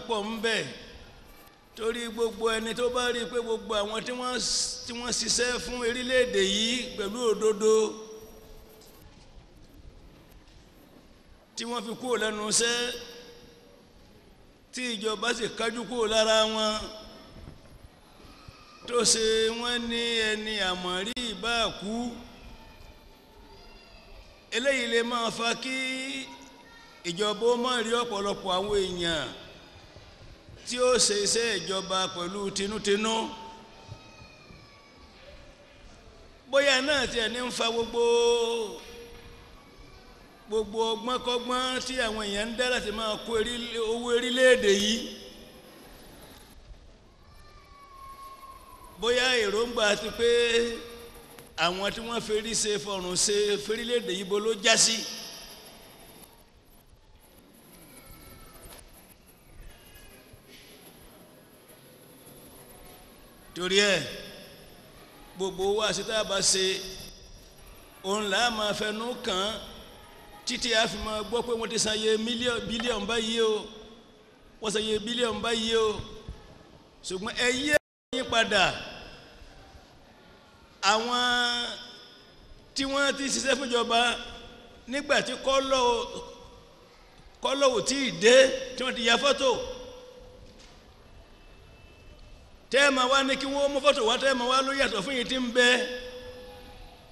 pọ̀ ńbẹ̀ torí gbogbo ẹni tó bá rí pé gbogbo àwọn tí wọ́n ṣiṣẹ́ fún orílẹ̀-èdè yìí pẹ̀lú òdodo tí wọ́n fi kúrò lẹ́nu iṣẹ́ tí ìjọba sì kájú kúrò lára wọn tó ṣe wọ́n ní ẹni àmọ̀rí ìbáàkú eléyìí lè máa fa kí ìjọba ó má rí ọ̀pọ̀lọpọ̀ àwọn èèyàn tí ó ṣe iṣẹ́ ìjọba pẹ̀lú tinútinú bóyá náà tí ẹni ń fa gbogbo ọgbọ́nkọ́gbọ́n tí àwọn èèyàn ń dá láti máa kó owó orílẹ̀-èdè yìí bóyá èròǹgbà ti pé àwọn tí wọ́n ferí ṣe fọrùn ṣe fẹ́rílẹ̀-èdè yìí bó ló já sí torí ẹ̀ gbogbo wa sí tá a bá ṣe òun là á máa fẹnu kàn títí a fi máa gbọ́ pé wọ́n ti san iye bílíọ̀nù báyìí o wọ́n san iye bílíọ̀nù báyìí o ṣùgbọ́n ẹ yí ẹ̀yìn padà àwọn tí wọ́n ti ṣiṣẹ́ fúnjọba nígbà tí kọ́lọ̀ ò tí ì dé tí wọ́n ti ya fọ́tò tẹ́ẹ̀mà wá ní kí wọ́n mú fọ́tò wá tẹ́ẹ̀mà wá ló yàtọ̀ fún yìí tí ń bẹ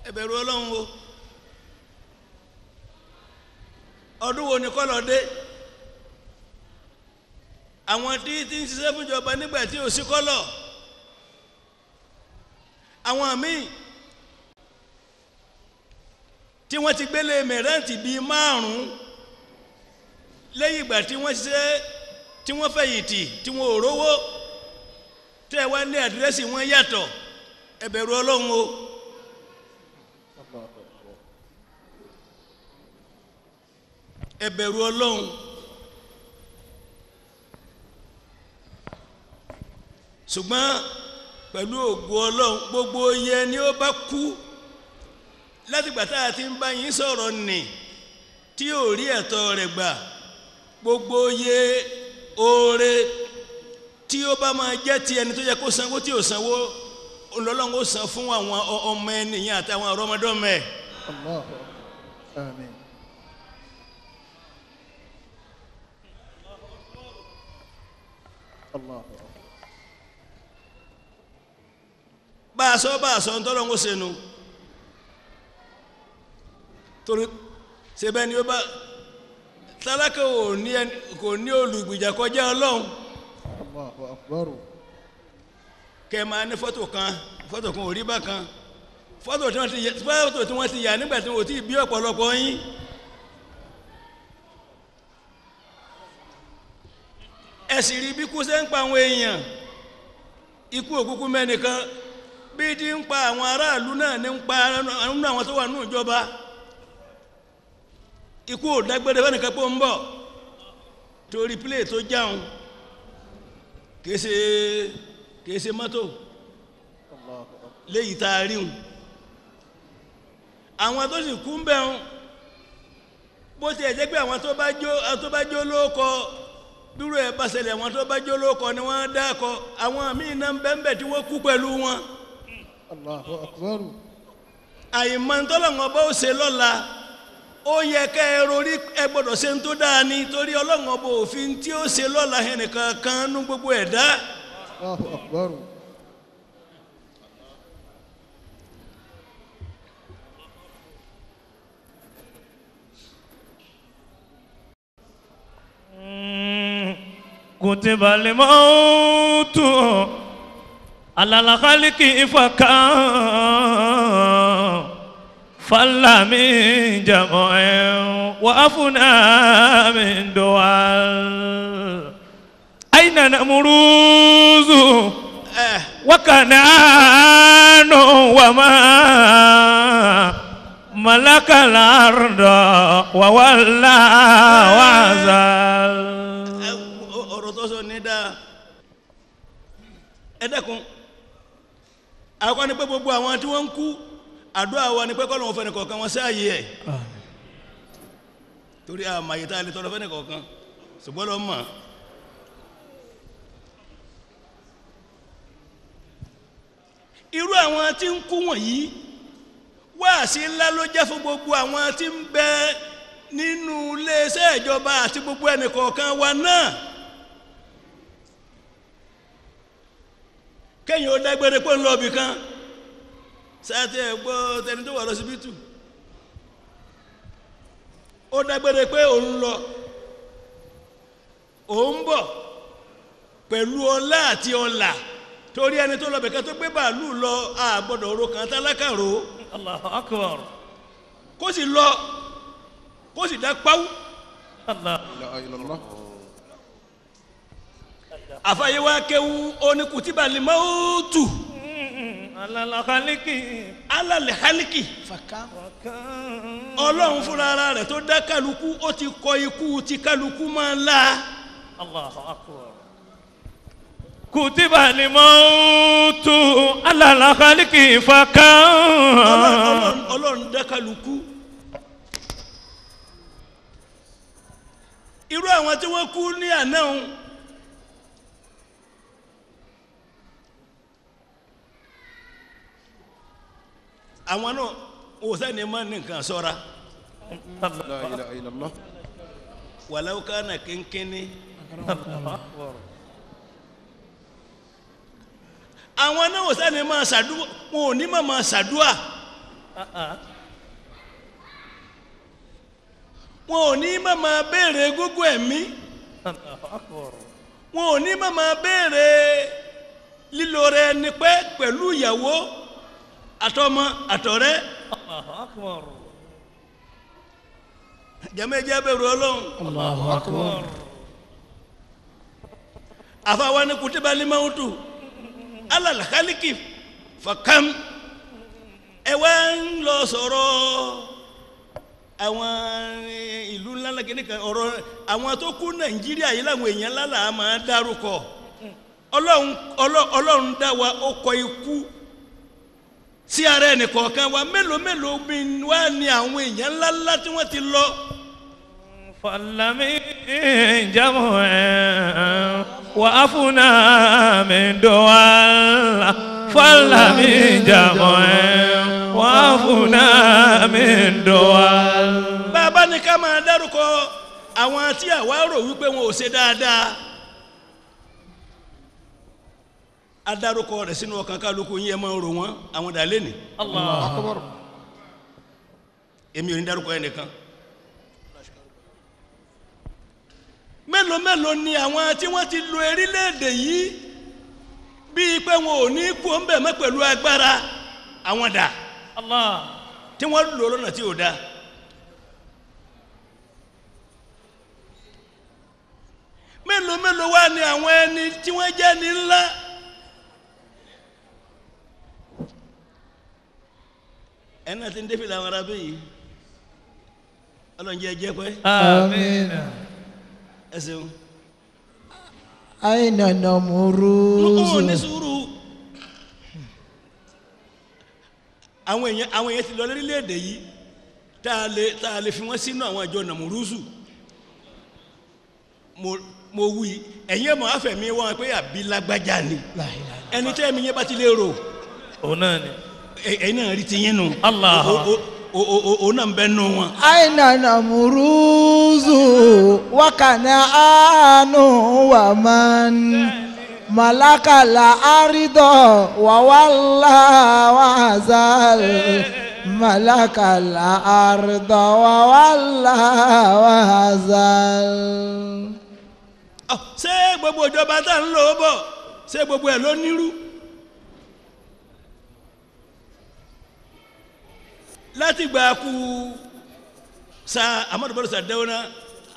ẹ bẹ̀rù Ọlọ́run o ọdún wo ni kọ́lọ̀ dé àwọn tí ń ṣiṣẹ́ fúnjọba nígbà tí ò sí kọ́lọ̀ àwọn míì tí wọ́n ti gbélé mẹ́rẹ́ǹtì bíi 5 lẹ́yìn ìgbà tí wọ́n ṣiṣẹ́ tí wọ́n fẹ̀yìntì tí wọ́n ò rówó tẹ́ wá ní àdírẹ́sì wọn yàtọ̀ ẹ bẹ̀rù Ọlọ́run o ẹ bẹ̀rù Ọlọ́run ṣùgbọ́n pẹ̀lú ògo Ọlọ́run gbogbo iye ni ó bá kú láti gbà tá a ti ń bá yín sọ̀rọ̀ nì tí ò rí ẹ̀tọ́ rẹ̀ gbà gbogbo iye oore tí ó bá máa jẹ́ ti ẹni tó yẹ kó sanwó tí ò sanwó Ọlọ́run ó san fún àwọn ọmọ ènìyàn àtàwọn ọmọdọ́mọ ẹ̀. Allahu Àmín. Allahu bá a sọ ń tọ́lọ́ ń ṣe nu torí ṣe bẹ́ẹ̀ ni ó bá tálákà kò ní olùgbìjà kọjá Ọlọ́run. Allahu Akbar. kẹ máa ní fọ́tò kan ò rí bákan fọ́tò tí wọ́n ti yà nígbà tí wọ́n ti bí ọ̀pọ̀lọpọ̀ yín ẹ sì rí bí kú ṣe ń pa àwọn èèyàn ikú òkúkú mẹ́nìkan bí ti ń pa àwọn aráàlú náà ní ń pa àwọn tó wà nínú ìjọba ikú ò dágbére fẹ́nìkan pé ó ń bọ̀ torí pílẹ̀ tó jáun kìí ṣe mọ́tò léyìí tá a ríhun àwọn tó sì kú ń bẹ̀rún bó ti ẹ̀jẹ́ pé àwọn tó bá jó lóókọ dúró ẹ̀ bá ṣẹlẹ̀ àwọn tó bá jó lóókọ ni wọ́n dákọ àwọn míì náà ń bẹ́ẹ̀ tí wọ́n kú pẹ̀lú wọn. Allahu Akbar. àyìnmọ́ tọ́lọ́wọ́n bá ó ṣe lọ́la ó yẹ ká ẹ rorí ẹ gbọ́dọ̀ ṣe ń tó dáa ní torí Ọlọ́run ọba òfin tí ó ṣe lọ́la ẹnìkan kan nú gbogbo ẹ̀dá. Allahu Akbar. كتب الموت على الخلق فكان فلا من جمع وأفنى من دوال أين نمروز وكنعان وما ملك الأرض وولى وعزل ọ̀rọ̀ tó sọ ní dáa ẹ dẹ́kun àwọn ni pé gbogbo àwọn tí wọ́n ń kú àdúrà wa ni pé kọ́lọ̀ fẹ́ni kọ̀ọ̀kan wọn sáàyè ẹ̀ torí àmàyè tá a lè tọrọ fẹ́ni kọ̀ọ̀kan ṣùgbọ́n lọ mọ̀ irú àwọn tí ń kú wọ̀nyí wáàsí ńlá ló jẹ́ fún gbogbo àwọn tí ń bẹ nínú iléeṣẹ́ ìjọba àti gbogbo ẹnìkọ̀ọ̀kan wa náà kéèyàn ó dágbére pé ń lọ ibì kan sáàtì ẹ̀gbọ́ tẹni tó wà lọ́sibítù ó dágbére pé òun lọ òun bọ̀ pẹ̀lú ọlá àti ọlà torí ẹni tó lọ bẹ̀kẹ́ tó gbé bàálù lọ àgbọ̀dọ̀ oró kan tálákàrò Allahu akbar. kó sì lọ kó sì dá páwú Allah. La ilaha illallah. àfàyè wa kéwu oníkùtìbà lè máa tù Alala khaliki. alálẹ̀ hálíkì Fakam. ọlọ́run fúnra ara rẹ̀ tó dá kálukú ó ti kọ ikú tí kálukú máa ń la Allahu akbar. Kutiba al-mautu ala al-khalqi fakam. ọlọ́run dá kálukú irú àwọn tí wọ́n kú ní àná òun àwọn náà òsèǹdì máa ní nǹkan sọ́ra La ilaha illallah. wàláwó kánà kínkínní Allahu akbar. àwọn náà òsèǹdì máa ṣàdúà wọn ò ní máa ṣàdúà wọn ò ní máa béèrè gógó ẹ̀mí Allahu akbar. wọn ò ní máa béèrè lílo rẹ̀ ní pẹ́ pẹ̀lú ìyàwó àtọmọ àtọ̀rẹ́ Allahu akbar. jẹ́mẹ́jẹ́ bẹ̀rù ọlọ́run Allahu akbar. àfàwọn ní kutiba al-mautu ala al-khalqi fakam ẹ wá ń lọ sọ̀rọ̀ àwọn ìlú ńlá kìíní kan ọ̀rọ̀ àwọn tó kú Nàìjíríà yìí làwọn èèyàn ńlá là á máa dárúkọ ọlọ́run dá wa ó kọ ikú sí ara ẹnìkọ̀ọ̀kan wa mélòó mélòó bí wá ní àwọn èèyàn ńlá ńlá tí wọ́n ti lọ Fallami jam'an wa afuna min duwal. Fallami jam'an wa afuna min duwal. bàbá ní ká máa dárúkọ àwọn tí àwa rò wípé wọn ò ṣe dáadáa adarúkọ rẹ̀ sínú ọkàn kálukú yín ẹ máa rò wọ́n àwọn dàlẹ́ ni Allah. Akbar. èmi ò ní dárúkọ ẹnìkan mélòó mélòó ni àwọn tí wọ́n ti lo orílẹ̀-èdè yìí bíi pé wọn ò ní kú ń bẹ̀ mọ́ pẹ̀lú agbára àwọn dà Allah. tí wọ́n lò lọ́nà tí ò dáa mélòó mélòó wá ni àwọn ẹni tí wọ́n jẹ́ ní ńlá ẹni náà ti ń dé fìlà àwọn arábẹ́ yìí ọlọ́njẹ́ jẹ́ pẹ́ Amin. ẹ ṣeun Aina ó ní namuruzu. sùúrù àwọn èèyàn ti lọ lórílẹ̀‐èdè yìí tá a lè fi wọ́n sínú àwọn àjọ nàmúrúsù mo wí ẹ̀yin ẹ̀mọ́ afẹ́mi wọn pé àbí lágbájá ni La ilaha. ẹni tẹ́ mi yẹn bá ti lè rò Onani. ẹ̀yin náà rí ti yín nù Allah. òun náà ń bẹ́ nù wọn. Aina namuruzu wa kanaanu wa man malaka la arido wa walla wa azal malaka la ardo wa walla wa azal. ṣé gbogbo ìjọba tá à ń lò ó bọ̀ ṣé gbogbo ẹ̀ ló nírú láti gbà kú sa Amadu Bello Sardauna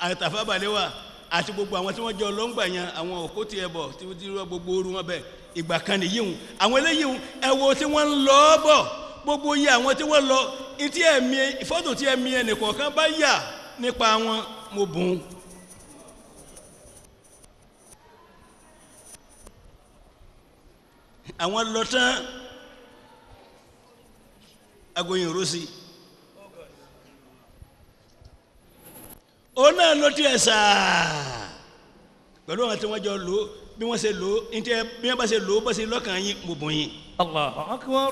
àtàfà Balewa àti gbogbo àwọn tí wọ́n jẹ́ ọlọ́ngbà yẹn àwọn òkú tiẹ̀ bọ̀ tí wọ́n ti rọ gbogbo orú wọn bẹ̀ ìgbà kan nìyí hùn àwọn eléyìí hùn ẹ wo tí wọ́n ń lọ bọ̀ gbogbo yìí àwọn tí wọ́n lọ ìtí ẹ̀mí fọ́tò tí ẹ̀mí ẹnìkọ̀ọ̀kan bá yà nípa wọn mo bùn ún. àwọn lọ tán agoyin rosi òun náà ló tiẹ̀ sáà pẹ̀lú àwọn tí wọ́n jọ lò bí wọ́n ṣe lò ntẹ bí wọ́n bá ṣe lò bá ṣe lọ́kàn yín mo bùn yín. Allahu akbar.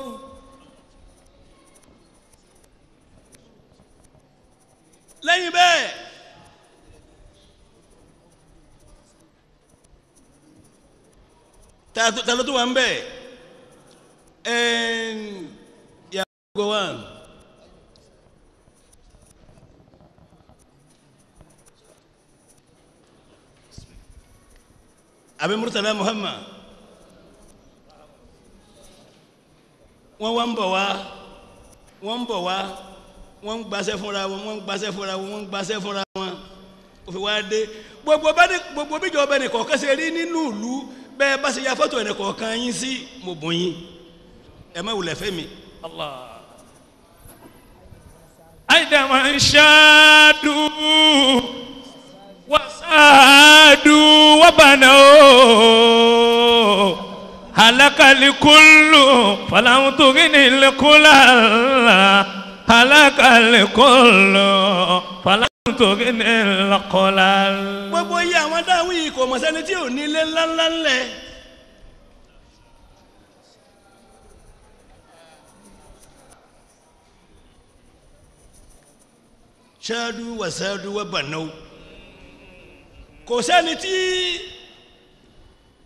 lẹ́yìn bẹ́ẹ̀ ta ló tó wà ń bẹ̀ yàgò wa Abi Murtala Muhammad wọ́n wá ń bọ̀ wá wọ́n ń bọ̀ wá wọ́n ń gbàṣẹ́ fúnra wọn wọ́n ń gbàṣẹ́ fúnra wọn wọ́n ń gbàṣẹ́ fúnra wọn ó fi wá dé gbogbo bíjọba ẹnì kọ̀ọ̀kan ṣe rí nínú ìlú bẹ́ẹ̀ bá ṣe ya fọ́tò ẹnì kọ̀ọ̀kan yín sí mo bùn yín ẹ má wulẹ̀ fẹ́ mi. Allah. Aidama shadu wasadu wabano halakal kullu falam tughnil kulala halakal kullu falam tughnil kulal. gbogbo iye àwọn dáhùn yìí kò mọ̀ sẹ́ni tí ò ní ilé ńláńlá ńlẹ̀. ṣáàdù wàṣáàdù wàbànáwó kò sẹ́ni tí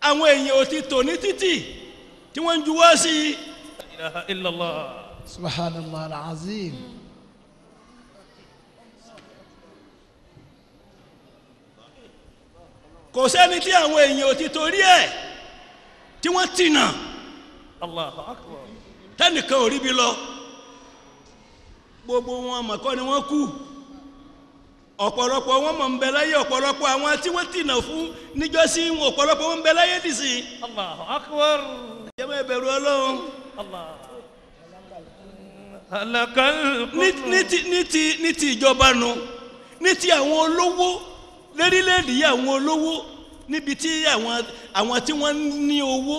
àwọn èèyàn ò ti tò ní títì tí wọ́n ń juwọ́ sí i. La ilaha illallah. subhanallah al-azim. kò sẹ́ni tí àwọn èèyàn ò ti torí ẹ̀ tí wọ́n tìnà Allahu akbar. tẹ́nìkan ò rí bí lọ gbogbo wọn mọ̀kọ́ ni wọ́n kú ọ̀pọ̀lọpọ̀ wọn mọ̀ ń bẹ láyé ọ̀pọ̀lọpọ̀ àwọn tí wọ́n tìnà fún níjọ́sí wọn ọ̀pọ̀lọpọ̀ wọn ń bẹ láyé dìsí. Allahu akbar. jẹ́mọ́ ìbẹ̀rù Ọlọ́run. Allah. Halakal kullu. ní ti ìjọba nu ní ti àwọn olówó lórílẹ̀‐èdè yìí àwọn olówó níbi tí àwọn tí wọ́n ní owó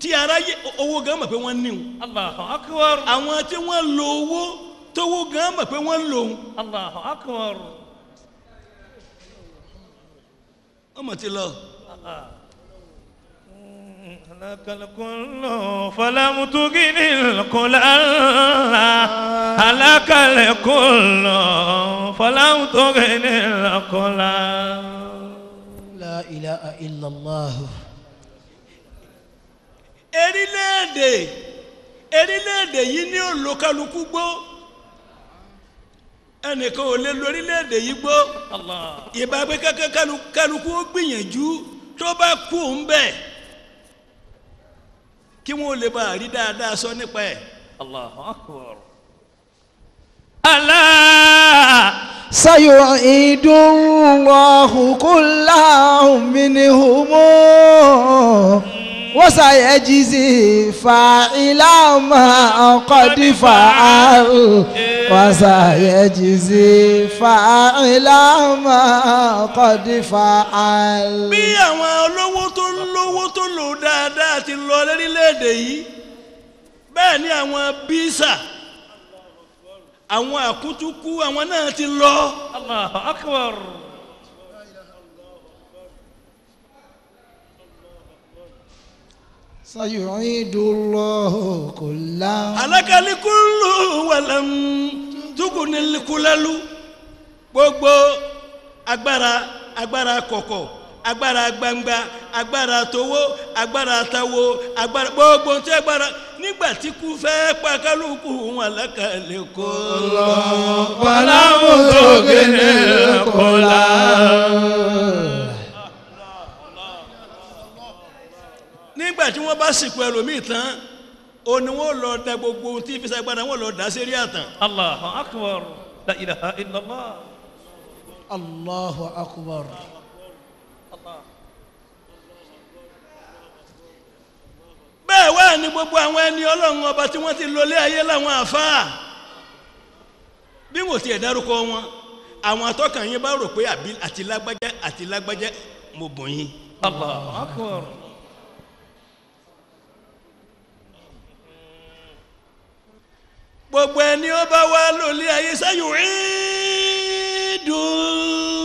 tí aráyé owó gan mọ̀ pé wọ́n ní o. Allahu akbar. àwọn tí wọ́n lo owó tówó gan mọ̀ pé wọ́n lò ó. Allahu akbar. wọ́n mọ̀ ti lọ. halakal kullu falam tughnil kulala halakal kullu falam tughnil kulal. la ilaha illallah. erílẹ̀-èdè yìí ní olùkálukú gbó ẹnìkan ò lè lórílẹ̀-èdè yìí gbó Allah. ìbá pé kálukú ó gbìyànjú tó bá kú ń bẹ̀ kí wọ́n lè bá rí dáadáa sọ nípa ẹ̀. Allahu akbar. Allah. sayu'idu Allahu kullahu minhum wa sayajzi fa'ila ma qad fa'al wa sayajzi fa'ila ma qad fa'al. bí àwọn olówó tó lò dáadáa ti lọ lórílẹ̀‐èdè yìí bẹ́ẹ̀ ni àwọn bísà àwọn àkútúkú àwọn náà ti lọ. Allahu akbar. sayu'idu Allahu kullahu. halakal kullu walam tughnil kulalu gbogbo agbára kọ̀kọ̀ agbára gbangba agbára towó agbára tawo agbára gbogbo tí agbára nígbà tí kú fẹ́ pa kálukú wọn halakal kullu falam tughnil kulal. nígbà tí wọ́n bá sìnkú ẹlòmíì tán ó ní wọ́n lọ da gbogbo ohun tí fi ṣàgbára wọ́n lọ dá sérí àtàn. Allahu akbar. La ilaha illallah. Allahu akbar. bẹ́ẹ̀ wá ní gbogbo àwọn ẹni Ọlọ́run ọba tí wọ́n ti lọlé ayé láwọn àfáà bí wọ́n ti ẹ̀ dárúkọ wọn àwọn atọ́kàn yín bá rò pé àti lágbájá mo bùn yín. Allahu akbar. gbogbo ẹni ó bá wá lọlé ayé sayu'idu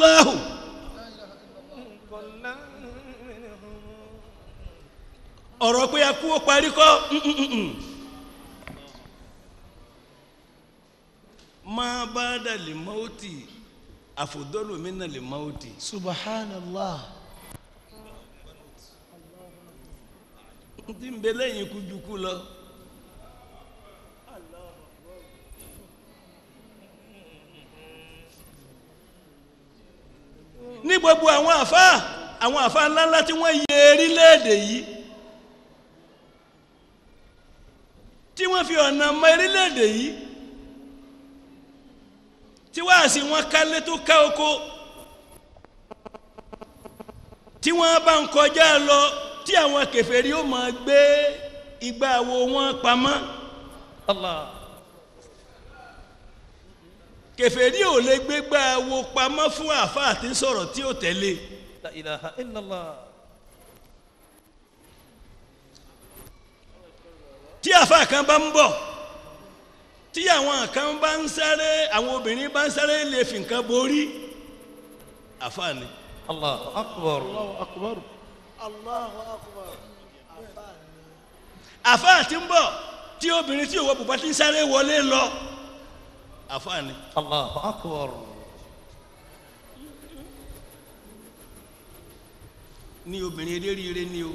Allahu ọ̀rọ̀ pé a kú ó parí kọ́ ma ba'da al-mauti afdalu min al-mauti. subhanallah. tí ń bẹ lẹ́yìn ikú ju kú lọ. ní gbogbo àwọn àfáà ńláńlá tí wọ́n yẹ orílẹ̀-èdè yìí tí wọ́n fi ọ̀nà mọ orílẹ̀-èdè yìí tí wáàsí wọn kálé tó ká oko tí wọ́n bá ń kọjá lọ tí àwọn kèfèrí ó máa gbé igbá wo wọn pamọ́. Allah. kèfèrí ò lè gbé igbá wo pamọ́ fún àfáà tí ń sọ̀rọ̀ tí ó tẹ̀lé. La ilaha illallah. tí àfáà kan bá ń bọ̀ tí àwọn kan bá ń sáré àwọn obìnrin bá ń sáré lè fi nǹkan borí àfáà ni. Allahu akbar. Allahu akbar. Allahu akbar. àfáà tí ń bọ̀ tí obìnrin tí òwò bùbá tí ń sáré wọlé lọ àfáà ni. Allahu akbar. ní obìnrin eléríire ni o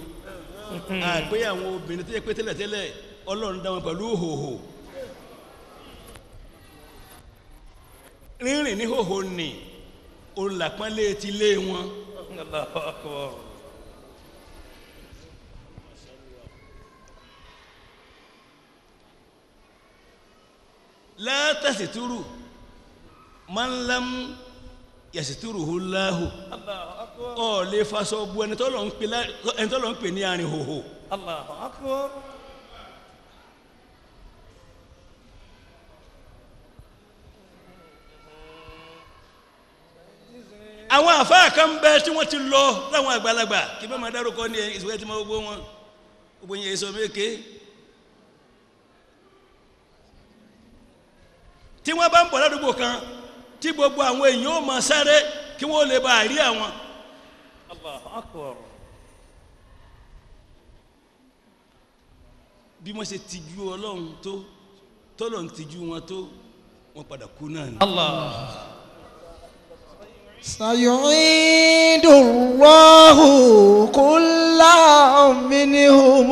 àgbé àwọn obìnrin tó yẹ pé tẹ́lẹ̀tẹ́lẹ̀ Ọlọ́run dá wọn pẹ̀lú hòhò rírìn ní hòhò ni olùlàpọ́nlé ti lé wọn. Allahu akbar. la tasituru man lam yasituruhu Allahu. Allahu akbar. ọ lè faṣọ bu ẹni tó lọ ń pè ní àárín hòhò. Allahu akbar. àwọn àfáà kan bẹ tí wọ́n ti lọ láwọn àgbàlagbà kí bá máa dárúkọ ní ìṣòwò tí máa gbogbo wọn gbogbo yẹn èso méke tí wọ́n bá ń bọ̀ ládùúgbò kan tí gbogbo àwọn èèyàn ó máa sáré kí wọ́n lè bá rí àwọn. Allahu akbar. bí wọ́n ṣe tijú Ọlọ́run tó tọ́lọ̀ ń tijú wọn tó wọ́n padà kú náà ni. Allah. سيعيد الله كل منهم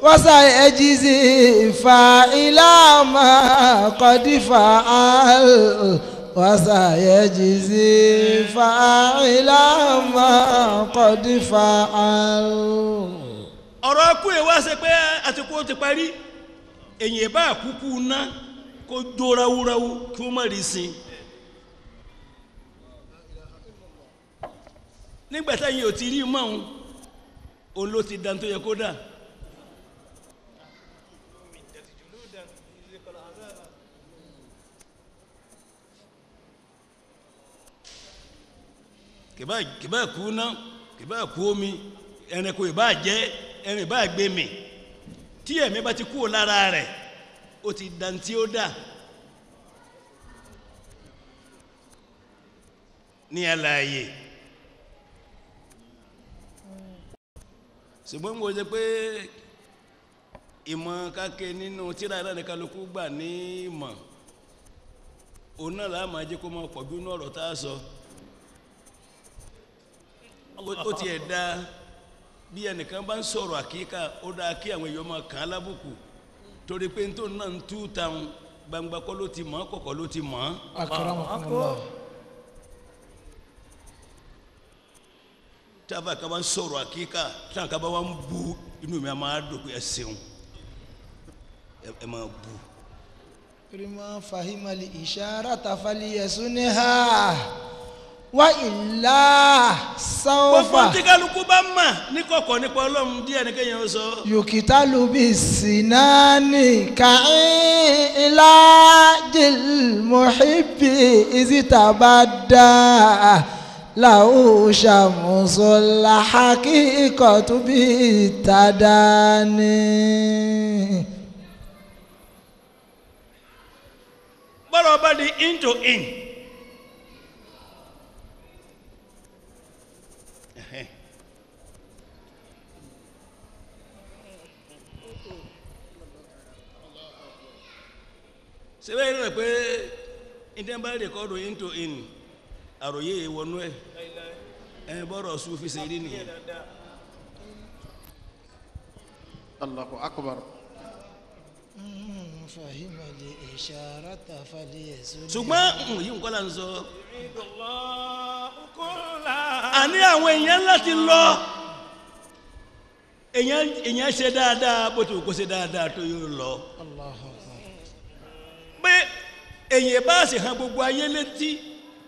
وسيجزي فاعل ما قد فعل وسيجزي فاعل ما قد فعل. ọ̀rọ̀ kú ẹ̀ wá ṣe pé àsìkò ti parí èyàn bá kúkú ná kó jó ráúráú kí wọ́n má rí sin. nígbàtá yìí ò ti rí mọ́un òun ló ti dá tó yẹ kó dá. kìbá kú ná kìbá kú omi ẹranko ìbá jẹ ẹran ìbá gbé mi tí ẹ̀mí bá ti kú lára rẹ̀ ó ti dá tí ó dá ní alààyè. ṣùgbọ́n mo jẹ́ pé ìmọ̀ kákẹ́ nínú tíra ìlànà kálukú gbà ní ìmọ̀ òun náà láà máa jẹ́ kó máa pọ̀ bí inú ọ̀rọ̀ tá a sọ ó tiẹ̀ dá bí ẹnìkan bá ń sọ̀rọ̀ àkíkà ó dáa kí àwọn èèyàn máa kàn án lábùkù torí pé tó náà ń tú táwọn gbangba kọ́ ló ti mọ̀ kọ̀kọ̀ ló ti mọ̀. akramakumullah. tábà ká bá ń sọ̀rọ̀ àkíkà táwọn ká bá wá ń bu inú mi a máa dùn pé ẹ ṣeun ẹ máa bu. prima fahimali isharata falyasuniha wa illa sawfa. gbogbo tí kálukú bá mà ní kọ̀kọ̀ nípa Ọlọ́run díẹ̀ ní kéèyàn sọ. yukitalu bisinani ka'ilajil muhibbi izitabadda. له شمس الحقيقة بالتداني. bọ́lá ọba di into in ṣé bẹ́ẹ̀ ni pé ìdẹ́nbà rẹ̀kọ́dù into in àròyé ìwọ̀nú ẹ̀ bọ́rọ̀ Sufi ṣe rí nìyẹn. Allahu akbar. فهم الإشارة فليسد. ṣùgbọ́n yìí nǹkan là ń sọ. àní àwọn èèyàn láti lọ èèyàn ṣe dáadáa bó ti kó ṣe dáadáa tó yóò lọ. Allahu akbar. pé èèyàn bá sì hàn gbogbo ayé létí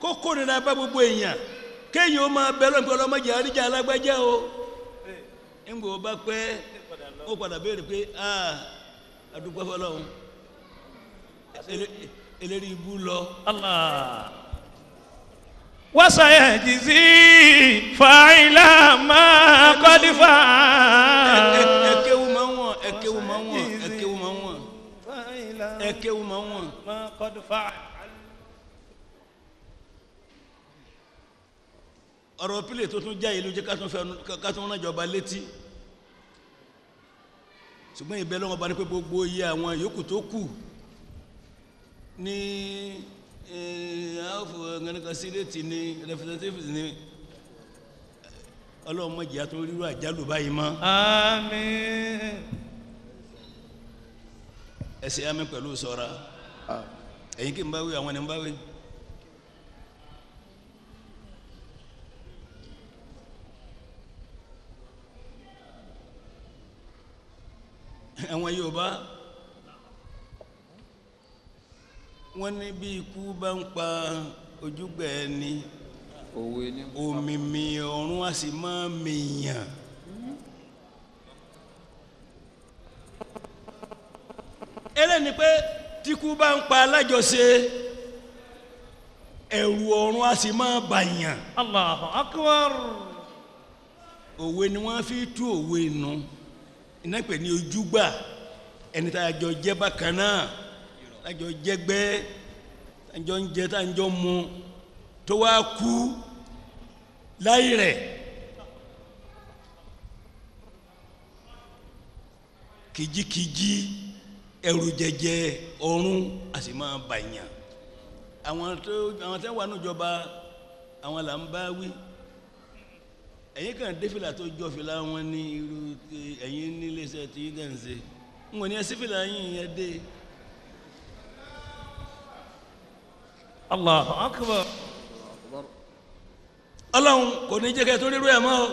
kó kórìíra bá gbogbo èèyàn kéèyàn ó máa bẹ lọ́nà pé ọlọ́mọdé àríjà alágbájá o. ńgbò bá pẹ́ ó padà béèrè pé adúgbò fọlọ́hún eléri ibú lọ. Allah wasayajzi fa'ila ma qad fa'al. ẹ̀kẹ́wù máa ń wọ̀n ẹ̀kẹ́wù máa ń wọ̀n ẹ̀kẹ́wù máa ń wọ̀n ẹ̀kẹ́wù máa ń wọ̀n. ma qad fa'al. ọ̀rọ̀ pílẹ̀ tó tún já ìlú jẹ́ ká tún rán ìjọba létí ṣùgbọ́n ìbẹ́ lọ́wọ́ bá ní pé gbogbo iye àwọn yòókù tó kù ní house of representatives ní representatives ní ọlọ́run mọ̀jì àti rírú àjálù báyìí mọ́. Àmín. ẹsẹ̀ àmín pẹ̀lú sọ́ra ẹ̀yin kí n bá wí àwọn ẹni ń bá wí. àwọn Yorùbá wọ́n ní bí ikú bá ń pa ojúgbà ẹni òmìmì ọ̀run a sì máa mìíyàn. ẹlẹ́ni pé tíkú bá ń pa alájọṣe ẹ̀rù ọ̀run a sì máa bàyàn. Allahu akbar. òwe ni wọ́n fi tú òwe nù iná pè ní ojúgbà ẹni tá a jọ jẹ́ bákan náà tá a jọ jẹ́gbẹ́ tá a jọ ń jẹ tá a jọ mu tó wá kú láì rẹ̀ kìjikìji ẹ̀rù jẹjẹ ọ̀run a sì máa bàyàn. àwọn tẹ́ wà níjọba àwọn là ń bá wí. ẹ̀yin kan dé fìlà tó jọ fìlà wọn ní irú ẹ̀yin nílé iṣẹ́ tí yín kàn ṣe ń wọ́n ní ẹsẹ̀ fìlà yín yẹn dé. Allahu akbar. ọlọ́run kò ní jẹ́ kẹ́ tó rírú ẹ̀ mọ́ o.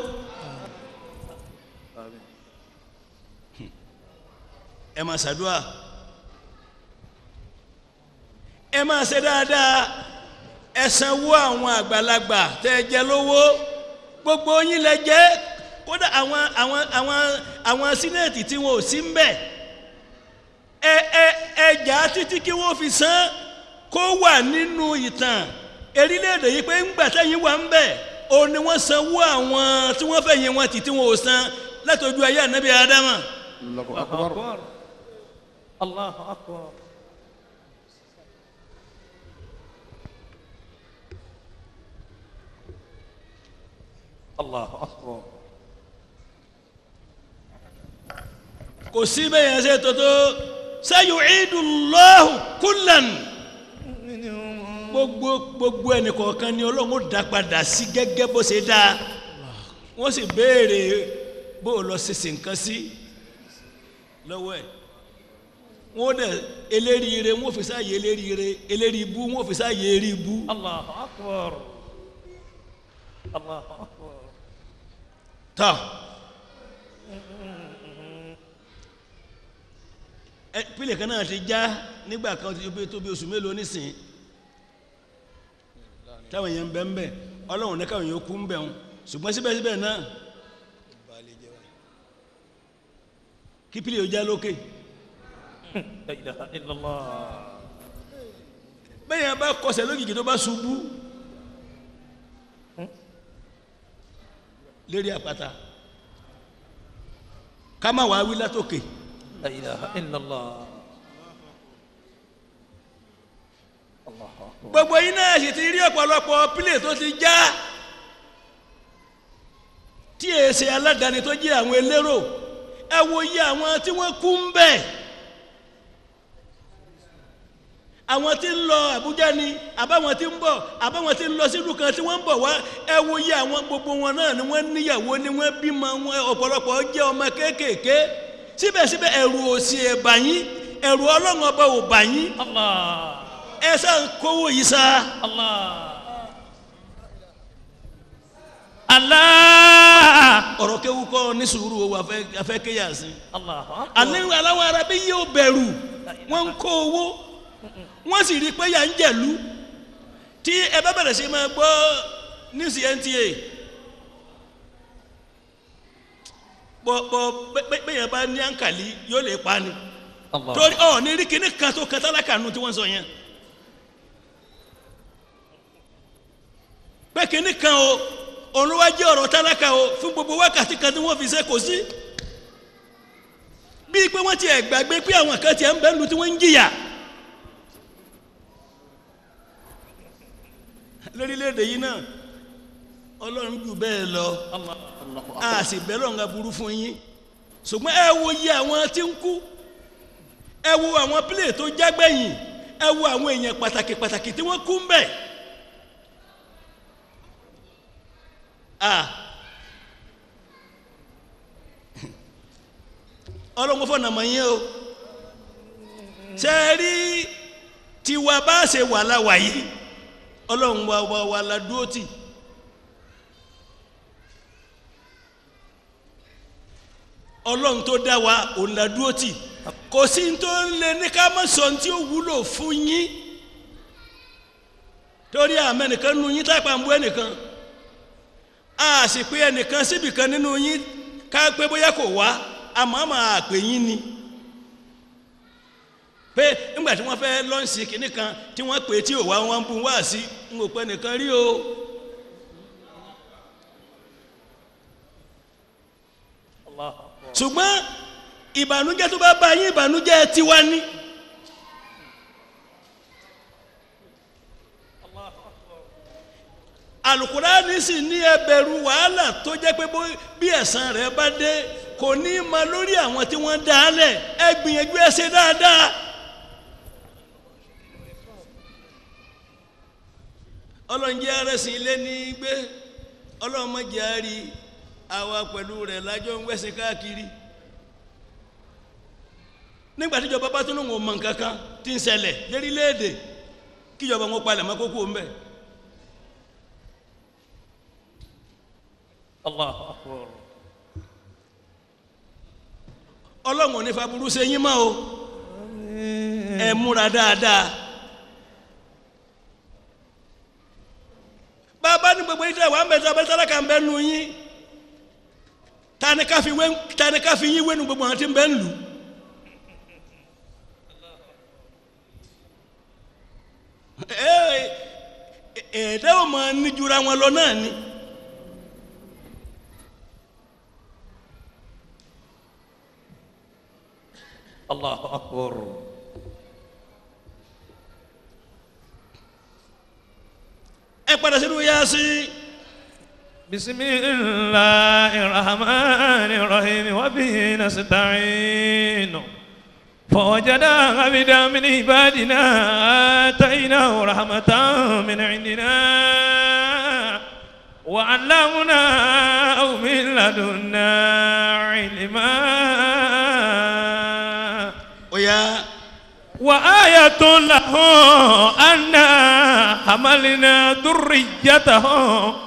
ẹ máa ṣàdúrà ẹ máa ṣe dáadáa ẹ sanwó àwọn àgbàlagbà tẹ́ ẹ jẹ lówó gbogbo yín lẹ jẹ kódà àwọn sínẹẹtì tí wọn ò sí ń bẹ ẹ jà títí kí wọn fi san kó wà nínú ìtàn erílẹ̀-èdè yìí pé ńgbà tẹ́yìn wà ń bẹ òun ni wọ́n sanwó àwọn tí wọ́n fẹ́ yẹn wọn tì tí wọn ò san látọjú ayé ànábì Ádámà. Allahu akbar. Allahu akbar. Allahu akbar. kò sí bẹ́ẹ̀ yẹn ṣe tótó sayu'idullahu kullan gbogbo ẹnì kọ̀ọ̀kan ni Ọlọ́run ó dá padà sí gẹ́gẹ́ bó ṣe dá wọ́n sì béèrè bó lọ ṣèṣì nǹkan sí lọ́wọ́ ẹ̀ wọ́n dẹ̀ eléríire wọ́n fi sáàyè eléríire eléri ibú wọ́n fi sáàyè erí ibú. Allahu akbar. Allahu akbar. tọ́ pílẹ̀ kan náà ti já nígbà kan tó bí oṣù mélòó nísìn táwọn èèyàn bẹ́ ń bẹ́ Ọlọ́run ní káwọn èèyàn kú ń bẹ̀ wọn ṣùgbọ́n síbẹ̀síbẹ̀ náà kí pílẹ̀ ó já lókè. La ilaha illallah. bẹ́yàn bá kọsẹ̀ lójijì tó bá ṣubú lérí àpáta ká má wàá wí látòkè. La ilaha illallah. Allahu akbar. gbogbo yín náà sì ti rí ọ̀pọ̀lọpọ̀ pílẹ̀ tó ti já tí èsè aládàáni tó jẹ́ àwọn elérò ẹ wo iye àwọn tí wọ́n kú ń bẹ̀ àwọn tí ń lọ Àbújá ni àbáwọn tí ń bọ̀ àbáwọn tí ń lọ sílùú kan tí wọ́n ń bọ̀ wá ẹ wo iye àwọn gbogbo wọn náà ni wọ́n níyàwó ni wọ́n bímọ wọn ọ̀pọ̀lọpọ̀ jẹ́ ọmọ kéékèèké síbẹ̀síbẹ̀ ẹ̀rù òsì ẹ̀ bà yín ẹ̀rù Ọlọ́run ọba ò bà yín Allah. ẹ sá ń kówó yìí sá. Allah. Allah. ọ̀rọ̀ kéwu kọ́ ní sùúrù o afẹ́ kéyà sí. Allahu akbar. àní aláwọ̀ arábí yóò bẹ̀rù wọ́n ń kó owó wọ́n sì rí i pé yà ń jẹ̀lú tí ẹ bá bẹ̀rẹ̀ sí máa gbọ́ ní NTA bẹ́ẹ̀ bá ní àǹkàlí yóò lè pa ni Allah. torí ní rí kíní kan tó kan tálákà nù tí wọ́n sọ yẹn pé kíní kan o òun wá jẹ́ ọ̀rọ̀ tálákà o fún gbogbo wákàtí kan tí wọ́n fi ṣe kò sí bíi pé wọ́n ti ẹ̀ gbàgbé pé àwọn kan ti ẹ̀ ń bẹ́ẹ̀ lu tí wọ́n ń jìyà lórílẹ̀‐èdè yìí náà Ọlọ́run jù bẹ́ẹ̀ lọ a sì bẹ́ẹ̀ lọ́nà burú fún yín ṣùgbọ́n ẹ wo iye àwọn tí ń kú ẹ wo àwọn pílẹ̀ tó jágbẹ̀yìn ẹ wo àwọn èèyàn pàtàkì pàtàkì tí wọ́n kú ń bẹ̀ Ọlọ́run fọ́nà mọ̀ yín o ṣe rí tiwa bá ṣe wà láwà yìí Ọlọ́run wa la dúró tì Ọlọ́run tó dá wa òun la dúró tì kò sí tó ń lé ní ká má sọ tí ó wúlò fún yín torí àmẹ́nìkan nínú yín tápà ń bú ẹnìkan a sì pé ẹnìkan síbìkan nínú yín ká pé bóyá kò wá àmọ́ àpè yín ni pé nígbà tí wọ́n fẹ́ lọ́ǹsì kìíní kan tí wọ́n pè tí ò wá wọn bú wá sí ń wò pé nìkan rí o ṣùgbọ́n ìbànújẹ́ tó bá bá yín ìbànújẹ́ tiwa ní Àlùkùránì sì ní ẹ bẹ̀rù wàhálà tó jẹ́ pé bí ẹ̀san rẹ̀ bá dé kò ní ma lórí àwọn tí wọ́n dá a lẹ̀ ẹ gbìyànjú ẹ ṣe dáadáa Ọlọ́run jẹ́ arẹ́sìn ilé ní gbé Ọlọ́run má jẹ́ àárí àwa pẹ̀lú rẹ̀ lájọ́ ń wẹ́sìn káàkiri nígbàtí ìjọba bá tún lóun ò mọ̀ nǹkan kan tí ń ṣẹlẹ̀ lérílẹ̀-èdè kíjọba wọn palẹ̀ mọ́ kókó ń bẹ̀ Allahu akbar. Ọlọ́run ò ní fa burú ṣe yín mọ́ o ẹ múra dáadáa bàbá ní gbogbo ìtẹ́ wà ń bẹ̀ tí abẹ́ tálákà ń bẹ́ nu yín tani ká fi yín wénu gbogbo àwọn tí ń bẹ́ ń lù ẹ̀ẹ́dẹ́ ò máa ní jura wọn lọ náà ni Allahu akbar. ẹ padà sínú Yásìn. Bismillahir rahmanir rahim wa bihi nasta'in. فوجدا عبدا من عبادنا آتيناه رحمة من عندنا وعلمناه من لدنا علما وآية له أنا حملنا ذريته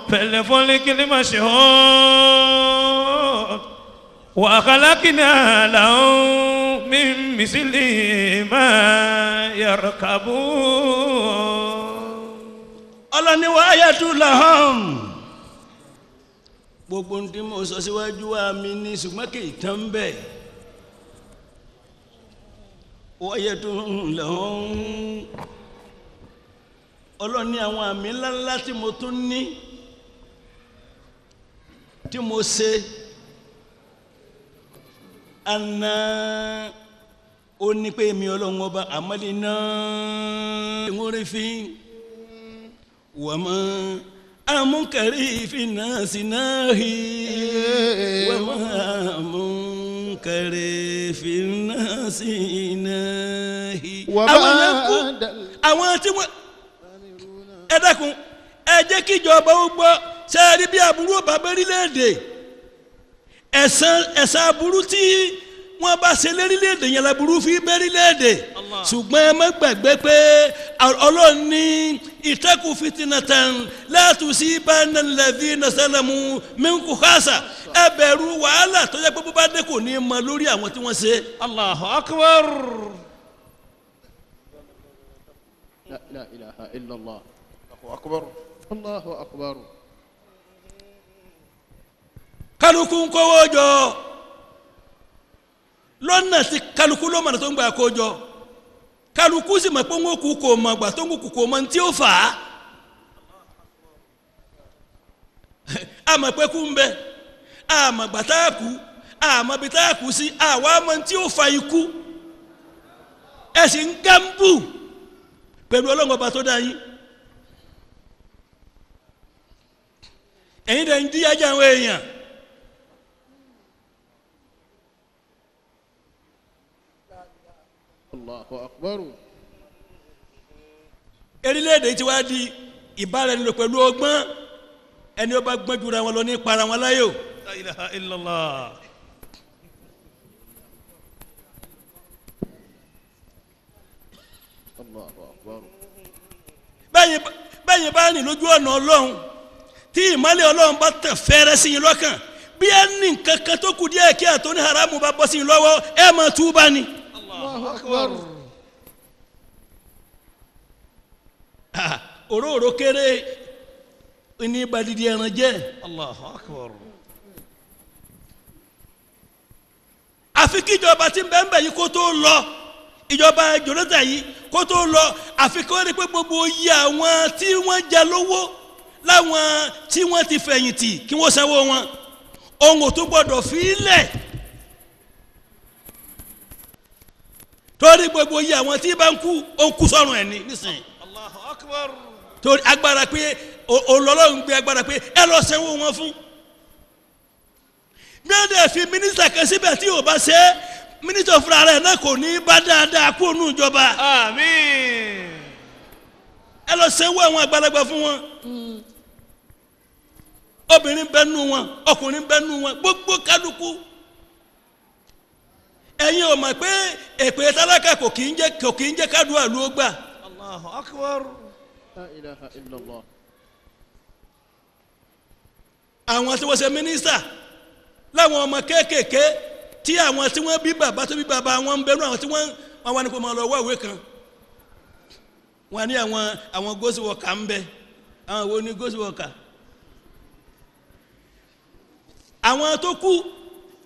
في الفلك المشحون وخلقنا لهم من مثله ما يركبون الله ni wa ayatu lahum gbogbo ntí mo sọ síwájú wa mi ní ṣùgbọ́n kì í tán bẹ́ẹ̀ wa ayatu lahum Allah ní àwọn àmì ńláńlá tí mo tún ní tí mo ṣe ana ó ní pé mi Ọlọ́run ọba àmàlìná ìwọ́n fi wà mọ́ amúkàrí ìfìnà sínáhì wà mọ́ amúkàrí ìfìnà sínáhì àwọn tí wọ́n ẹ dákun ẹ jẹ́ kí ìjọba ó gbọ́ sẹ́ẹ̀rí bí aburú ọba bẹ́rílẹ̀-èdè ẹ̀san aburú tí wọ́n bá ṣe lérílẹ̀-èdè yẹn laburú fi bẹ́rílẹ̀-èdè ṣùgbọ́n ẹ má gbàgbé pé Ọlọ́run ní ìtẹ́kù fitinatan la tusibanna alladhina zalamu minkum khassa ẹ bẹ̀rù wàhálà tó yẹ pé bó bá dé kò ní í mọ lórí àwọn tí wọ́n ṣe. Allahu akbar. لا إله إلا الله. الله أكبر. الله أكبر. kálukú ń kówó jọ lọ́nà tí kálukú ló mọ̀nà tó ń gbà kó jọ kálukú sì mọ̀ pé ń kú kò mọ̀ gbà tó ń kú kò mọ̀ tí ó fà á àmọ̀ pé kú ń bẹ àmọ̀ gbà tá a kú àmọ̀ bí tá a kú sí àwa mọ̀ tí ó fa ikú ẹ sì ń gánbù pẹ̀lú Ọlọ́run Ọba tó dá yín ẹ̀yin dẹ̀ ń díyàjà àwọn èèyàn. Allahu akbar. Orílẹ̀-èdè tí wàá di ìbáraẹnilò pẹ̀lú ọgbọ́n ẹni ó bá gbọ́n jura wọn lọ ní para wọn láyò. La ilaha illallah. Allahu akbar. bẹ́ẹ̀ bá rìn lójú ọ̀nà Ọlọ́run tí ìmọ́lẹ̀ Ọlọ́run bá tẹ̀ fẹ́rẹ́ sí yín lọ́kàn bí ẹ ní nǹkan kan tó kù díẹ̀ kí àtọ́ ní haramu bá bọ́ sí yín lọ́wọ́ ẹ máa túbà ni. Allahu akbar. òróró kéré ní badidi ẹran jẹ́. Allahu akbar. àfi kí ìjọba tí ń bẹ́ẹ̀ bẹ́ẹ̀ yìí kó tó lọ ìjọba Jonathan yìí kó tó lọ àfi kó rí pé gbogbo iye àwọn tí wọ́n jẹ lówó láwọn tí wọ́n ti fẹ̀yìntì kí wọ́n sanwó wọn ohun tó gbọ́dọ̀ fi lẹ̀ torí gbogbo iye àwọn tí bá ń kú ó ń kú sọ́run ẹ̀ ní nísìnyí. Allahu akbar. torí agbára pé Ọlọ́run gbé agbára pé ẹ lọ sanwó wọn fún bí wọ́n dẹ̀ fi mínísítà kan síbẹ̀ tí yóò bá ṣe é mínísítà fúnra rẹ̀ náà kò ní bá dáadáa kú ònú ìjọba. Àmín. ẹ lọ sanwó àwọn àgbàlagbà fún wọn obìnrin bẹ nù wọn ọkùnrin bẹ nù wọn gbogbo kálukú ẹ̀yin ò mọ̀ pé èpè tálákà kò kì í jẹ́ kádùá ló gbà. Allahu akbar. La ilaha illallah. àwọn tí wọ́n ṣe mínísítà láwọn ọmọ kéékèèké tí àwọn tí wọ́n bí bàbá tó bí bàbá wọn ń bẹ̀rù àwọn tí wọ́n wà ní kó máa lọ wá ìwé kan wọ́n ní àwọn ghost worker ń bẹ àwọn wo ni ghost worker àwọn tó kú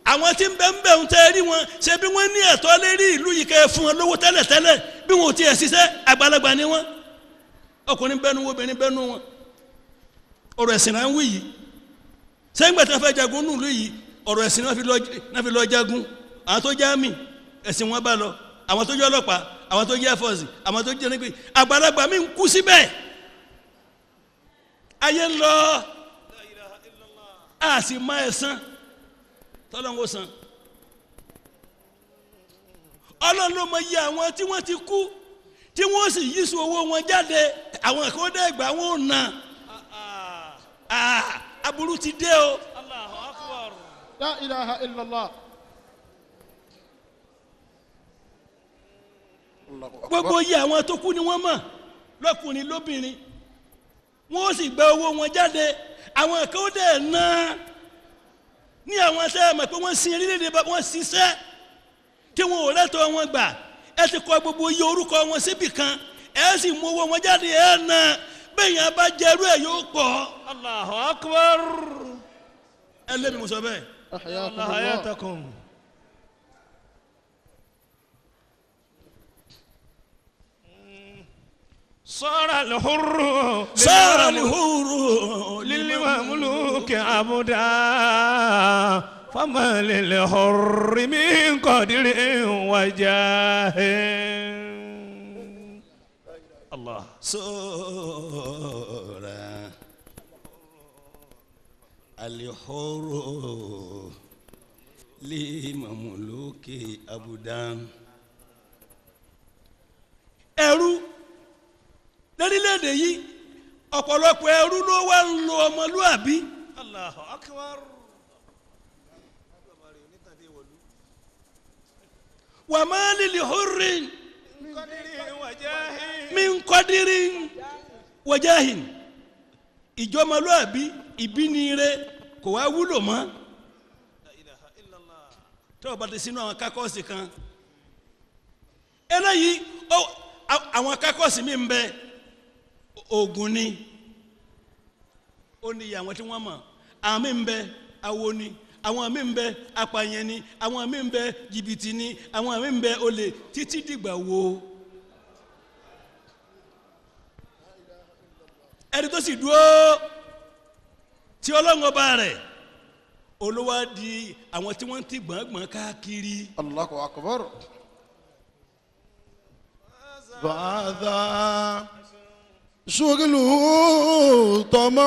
àwọn tí ń bẹ ń bẹ ń tẹ́ rí wọn ṣe bí wọ́n ní ẹ̀tọ́ lérí ìlú yìí kẹ́ fún wọn lówó tẹ́lẹ̀tẹ́lẹ̀ bí wọn ò tiẹ̀ ṣiṣẹ́ àgbàlagbà ni wọ́n ọkùnrin bẹ́nu wọn obìnrin bẹ́nu wọn ọ̀rọ̀ ẹ̀sìn náà ń wí yìí sẹ́yìn gbàtà fẹ́ jagun nílùú yìí ọ̀rọ̀ ẹ̀sìn náà fi lọ jagun àwọn tó jẹ́ àmì ẹ̀sìn wọn bá lọ àwọn tó jẹ́ ọlọ́pàá àwọn tó jẹ́ fọ́ọ̀sì àwọn tó jẹ́ nígbè àgbàlagbà mi ń kú síbẹ̀ ayé ń lọ a sì má ẹ̀san tọ́lọ́wọ́ san Ọlọ́run ló mọ iye àwọn tí wọ́n ti kú tí wọ́n sì yíṣu owó wọn jáde àwọn àkọ́dẹ́ ìgbà wọn ò nà aburú ti dé o. Allahu akbar. La ilaha illallah. gbogbo iye àwọn tó kú ni wọ́n mọ̀ lọ́kùnrin lóbìnrin wọ́n sì gba owó wọn jáde àwọn àkọ́dẹ́ náà ní àwọn sẹ́yìn pé wọ́n sin orílẹ̀-èdè bá wọ́n ṣiṣẹ́ tí wọn ò lẹ́tọ̀ọ́ wọn gbà ẹ ti kọ gbogbo iye orúkọ wọn síbì kan ẹ sì mú owó wọn jáde ẹ na bẹ́ẹ̀ yẹn bá jẹ́rú ẹ̀ yóò pọ̀. Allahu akbar. ẹ lẹ́mi mo sọ bẹ́ẹ̀. Allah hayatakum. صار الحر للمملوك عبدا فما للحر من قدر وجاه الله. صار الحر للمملوك عبدا ẹrú lórílẹ̀‐èdè yìí ọ̀pọ̀lọpọ̀ ẹrú ló wá ń lo ọmọlúàbí. Allahu akbar. wa ma lil hurrin Qadirin wa jahin. min qadirin wa jahin ìjọmọlúàbí ìbínire kò wá wúlò mọ́. La ilaha illallah. tó o bá ti sínú àwọn kákọ́ọ̀sì kan eléyìí àwọn kákọ́ọ̀sì mi ń bẹ oògùn ni ó ní àwọn tí wọ́n mọ̀ àwọn mi ń bẹ awo ni àwọn mi ń bẹ apààyàn ni àwọn mi ń bẹ jìbìtì ni àwọn mi ń bẹ olè títí dìgbà wo ẹni tó sì dúró tí Ọlọ́run ọba rẹ̀ olówó di àwọn tí wọ́n ti gbọ̀ngbọ̀n káàkiri. Allahu akbar. Fàdà ṣùgbọ́n tọmọ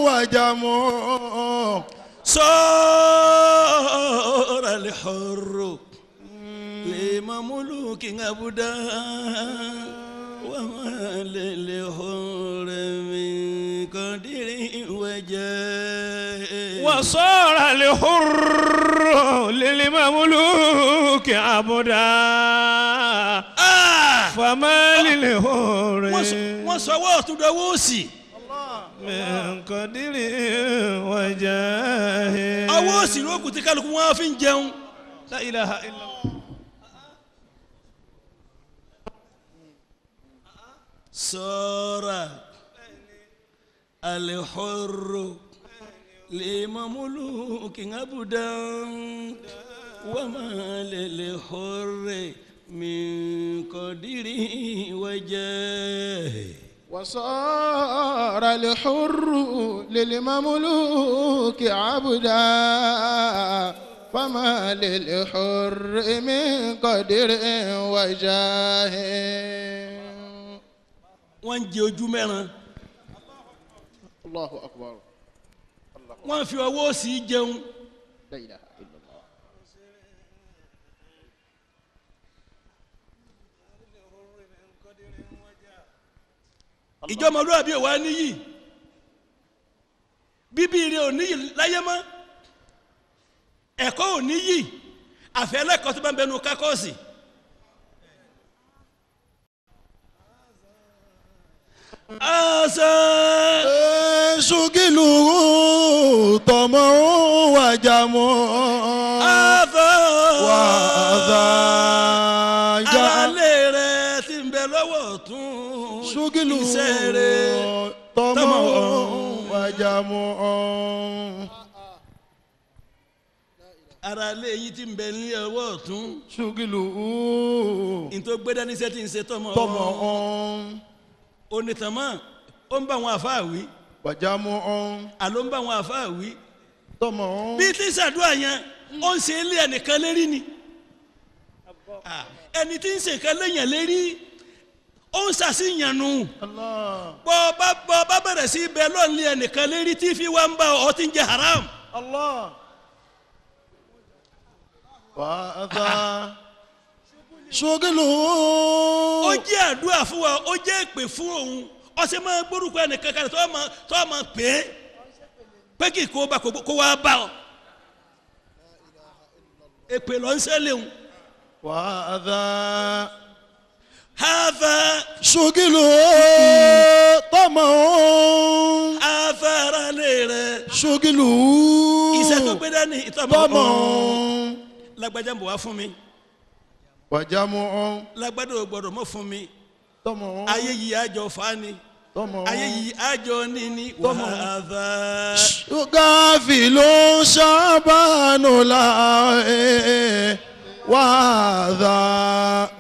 wàjàmọ́. صار الحر لمملوك عبدا وما للحر من قدر وجاه وصار الحر للمملوك عبدا فما للحر wọ́n sọ wọ́n tún dọwọ́ sí من قدر وجاه ọwọ́ sí ló kù tí kálukú wọn fi ń jẹun. لا إله إلا الله. صار الحر لمملوك عبدا وما للحر من قدر وجاه وصار الحر للمملوك عبدا فما للحر من قدر وجاه. wọ́n ń jẹ ojú mẹ́ran الله أكبر. wọ́n fi ọwọ́ sí jẹun. لا إله إلا الله. ìjọmọlúwàbí ò wá níyì bíbí rẹ̀ ò níyì láyé mọ́ ẹ̀kọ́ ò níyì àfẹ́lẹ́kọ̀ọ́ tó bá ń bẹnu kákọ́ọ̀sì. ṣùgìlù tọmọ wàjàmọ́. wàdà já. alẹ́ rẹ̀ ti ń bẹ lọ́wọ́ ọ̀tún ṣùgìlù iṣẹ́ rẹ̀ tọmọ wàjàmọ́. ara alẹ́ yìí ti ń bẹ ní ọwọ́ ọ̀tún ṣùgìlù nítorí gbé dání iṣẹ́ tí ń ṣe tọmọ onítàmọ́ ó ń bá àwọn àfáà wí wàjàmọ́ àló ń bá àwọn àfáà wí tọmọ. bí tí ṣàdúrà yẹn ó ń ṣe ilé ẹnìkan lérí ni ẹni tí ń ṣe nǹkan léyàn lérí ó ń ṣàṣìyàn nù bọ́ bá bẹ̀rẹ̀ sí ibẹ̀ lọ́n lé ẹnìkan lérí tí fi wá ń bá ọ ti ń jẹ haram. Allah. wàdà ṣùgìlù. ó jẹ́ àdúrà fún wa ó jẹ́ ìpè fún òun ọ̀sẹ̀ máa gbórúkọ ẹnìkan kan tó máa pè é pé kí kó bá kó wá bá ọ èpè lọ ń ṣẹlẹ̀ òun. wàdà hafa ṣùgìlù tọmọ. hafa ara lè rẹ ṣùgìlù iṣẹ́ tó gbé dání ìtọ́mọ̀ tọmọ. lágbájá ń bọ̀ wá fún mi wàjàmọ́ lágbádá ò gbọdọ̀ mọ́ fún mi tọmọ. ayé yìí àjọ fani tọmọ. ayé yìí àjọ níní Tọmọ. wàhálà. gáfìlú ṣàbánù láì wàdà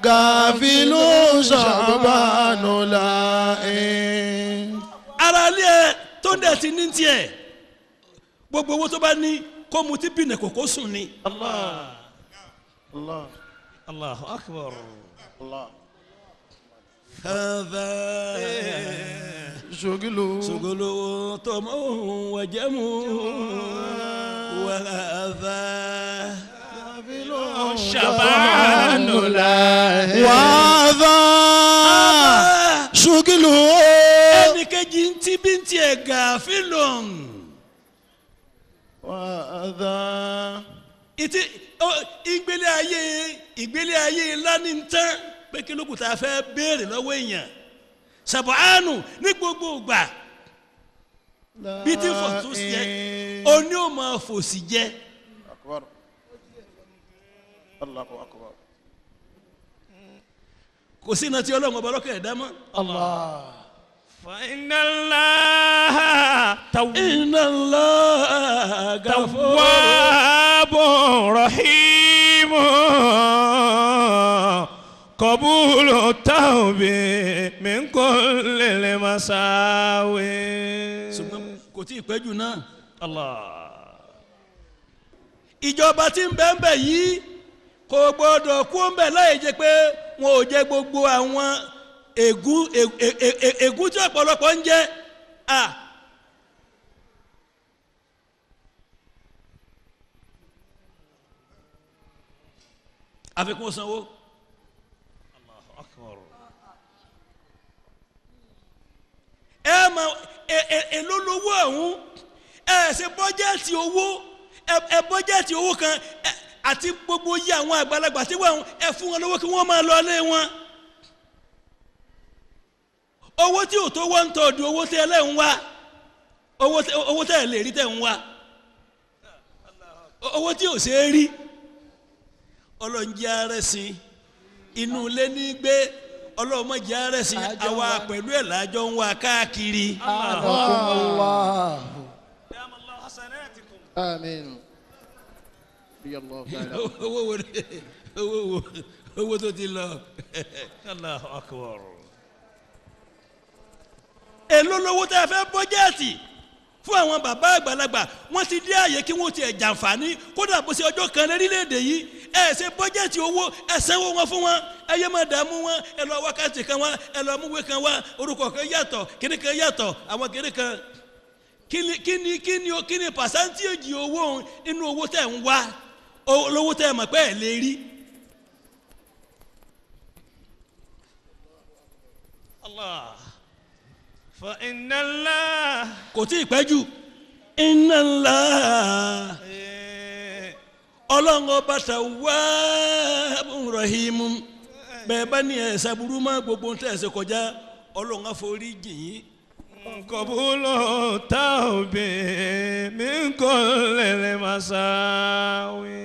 gáfìlú ṣàbánù láì. ara ilé ẹ tó ń dẹ̀ ti ní tiẹ̀ gbogbo owó tó bá ní kó mu tí bìnnẹ̀ kòkó sùn ni. Allah. Allah. الله أكبر. Allah. هذا ṣùgìlù. سجل طمع وجمع وهذا شبان wàdà ṣùgìlù gàfílùn. وأذى ìtì ìgbélé ayé ńlá ní tán pé kí ló kù tá a fẹ́ béèrè lọ́wọ́ èèyàn sàbọ̀ánù ní gbogbo ìgbà bí tí fòtú sí jẹ oní ò máa fòsì jẹ. أكبر الله أكبر kò sí iná tí ọlọ́run ọba ọlọ́kẹ́ ẹ̀dá mọ́. الله فإن الله inna Allaha ghafurun تواب رحيم قبول التوب من كل المساوي. ṣùgbọ́n kò tí ì pẹ́ jù náà. الله. ìjọba tí ń bẹ́ẹ̀ bẹ́ẹ̀ yìí kò gbọ́dọ̀ kú ń bẹ̀ láì jẹ́ pé wọn ò jẹ gbogbo àwọn ègún tí ọ̀pọ̀lọpọ̀ ń jẹ. àfikún sanwó. الله أكبر. ẹ mọ èló lówó ọ̀hún ẹ ṣe bọ́jẹ́ẹ̀tì owó ẹ bọ́jẹ́ẹ̀tì owó kan àti gbogbo yí àwọn àgbàlagbà tí wọ́n ẹ fún wọn lówó kí wọ́n máa lọ ilé wọn. owó tí ò tó wọ́n ń tọ́jú owó tí ẹlẹ́ ń wá owó tẹ́ ẹ lè rí tẹ́ ń wá owó tí ò ṣe é rí. ọlọ́njẹ́ arẹ́sìn inú ilé ní gbé ọlọ́mọdé arẹ́sìn àwa pẹ̀lú ẹ̀ lájọ ń wá káàkiri. أعانكم الله. دام الله حسناتكم. آمين رضي الله تعالى owó tó ti lọ. الله أكبر. èló lówó tẹ́ ẹ fẹ́ bọ́jẹ́ẹ̀tì fún àwọn bàbá àgbàlagbà wọ́n ti dé àyè kí wọ́n ti ẹ̀ jàǹfààní kódà bó ṣe ọjọ́ kan lórílẹ̀‐èdè yìí ẹ ṣe bọ́jẹ́ẹ̀tì owó ẹ sanwó wọn fún wọn ẹ yé máa dààmú wọn ẹ lọ wákàtí kan wá ẹ lọ múwé kan wá orúkọ kan yàtọ̀ kíní kan yàtọ̀ àwọn kíní kan kíni pàṣẹ́ntéèjì owó inú owó tẹ̀ ń wá lówó tẹ̀ mọ̀ pé ẹ̀ lè rí. الله. فإن الله kò tí ì pẹ́ jù inna Allah ọlọ́run ọba Tawwabun Rahim bẹ́ẹ̀ bá ní ẹ̀ ṣàbùrú mọ́ gbogbo ń tẹ̀ ṣe kọjá ọlọ́run àforíjì yín. قبول التوب من كل المساوي.